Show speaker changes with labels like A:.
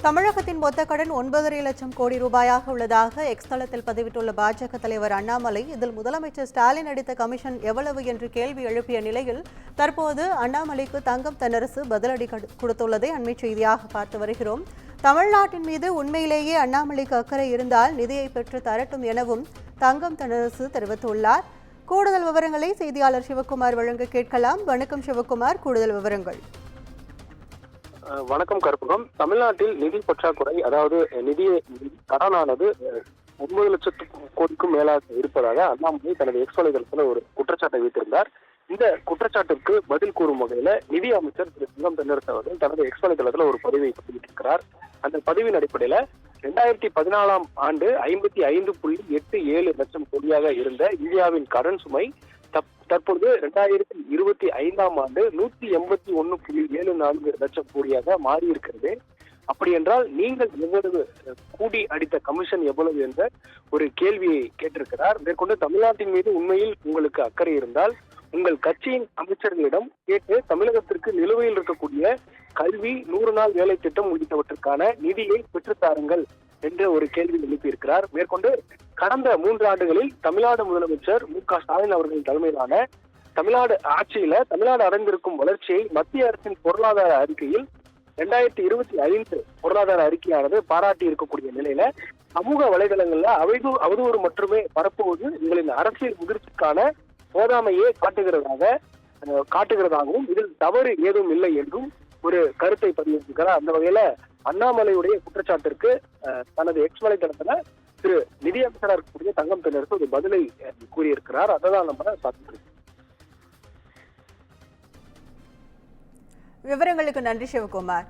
A: தமிழகத்தின் மொத்த கடன் 9.5 லட்சம் கோடி ரூபாயாக உள்ளதாக எக்ஸ் தளத்தில் பதிவிட்டுள்ள பாஜக தலைவர் அண்ணாமலை, இதில் முதலமைச்சர் ஸ்டாலின் அடித்த கமிஷன் எவ்வளவு என்று கேள்வி எழுப்பிய நிலையில் தற்போது அண்ணாமலைக்கு தங்கம் தென்னரசு பதிலடி கொடுத்துள்ளதை அண்மை செய்தியாக பார்த்து வருகிறோம். தமிழ்நாட்டின் மீது உண்மையிலேயே அண்ணாமலைக்கு அக்கறை இருந்தால் நிதியை பெற்று தரட்டும் எனவும் தங்கம் தென்னரசு தெரிவித்துள்ளார். கூடுதல் விவரங்களை செய்தியாளர் சிவகுமார் வழங்க கேட்கலாம். வணக்கம் சிவகுமார், கூடுதல் விவரங்கள்.
B: வணக்கம் கருப்புகம். தமிழ்நாட்டில் நிதி பற்றாக்குறை, அதாவது கடனானது 9 லட்சத்துக்கு கோடிக்கும் மேலாக இருப்பதாக அண்ணாமலை தனது எக்ஸ் வலைதளத்தில் ஒரு குற்றச்சாட்டை வைத்திருந்தார். இந்த குற்றச்சாட்டுக்கு பதில் கூறும் வகையில நிதி அமைச்சர் திரு தங்கம் தென்னரசு அவர்கள் தனது எக்ஸ் வலைதளத்தில் ஒரு பதிவை பதிவிட்டிருக்கிறார். அந்த பதிவின் அடிப்படையில 2014 ஆண்டு 55.87 லட்சம் கோடியாக இருந்த இந்தியாவின் கடன் சுமை தற்பொழுது 2025 ஆண்டு 181.74 லட்சம் கோடியாக மாறி இருக்கிறது. அப்படி என்றால் நீங்கள் எவ்வளவு கூடி அடித்த கமிஷன் எவ்வளவு என்ற ஒரு கேள்வியை கேட்டிருக்கிறார். மேற்கொண்டு தமிழ்நாட்டின் மீது உண்மையில் உங்களுக்கு அக்கறை இருந்தால் உங்கள் கட்சியின் அமைச்சர்களிடம் கேட்டு தமிழகத்திற்கு நிலுவையில் இருக்கக்கூடிய கல்வி, 100 நாள் வேலை திட்டம் உள்ளிட்டவற்றுக்கான நிதியை பெற்றுத்தாருங்கள் என்ற ஒரு கேள்வி எழுப்பியிருக்கிறார். மேற்கொண்டு கடந்த 3 ஆண்டுகளில் தமிழ்நாடு முதலமைச்சர் மு.க. ஸ்டாலின் அவர்களின் தலைமையிலான தமிழ்நாடு ஆட்சியில தமிழ்நாடு அடைந்திருக்கும் வளர்ச்சியை மத்திய அரசின் பொருளாதார அறிக்கையில் 2025 பொருளாதார அறிக்கையானது பாராட்டி இருக்கக்கூடிய நிலையில சமூக வலைதளங்கள்ல அவதூறு மட்டுமே பரப்புவது உங்களின் அரசியல் முதிர்ச்சிக்கான போதாமையே காட்டுகிறதாகவும் இதில் தவறு ஏதும் இல்லை என்றும் ஒரு கருத்தை பதிவிட்டிருக்கிறார். அந்த வகையில அண்ணாமலையுடைய குற்றச்சாட்டிற்கு தனது எக்ஸ் வலைதளத்துல திரு நிதி அமைச்சராக இருக்கக்கூடிய தங்கம் தென்னரசு ஒரு பதிலை கூறியிருக்கிறார். அதான் நம்ம பார்த்துட்டு இருக்கோம்.
A: விவரங்களுக்கு நன்றி சிவகுமார்.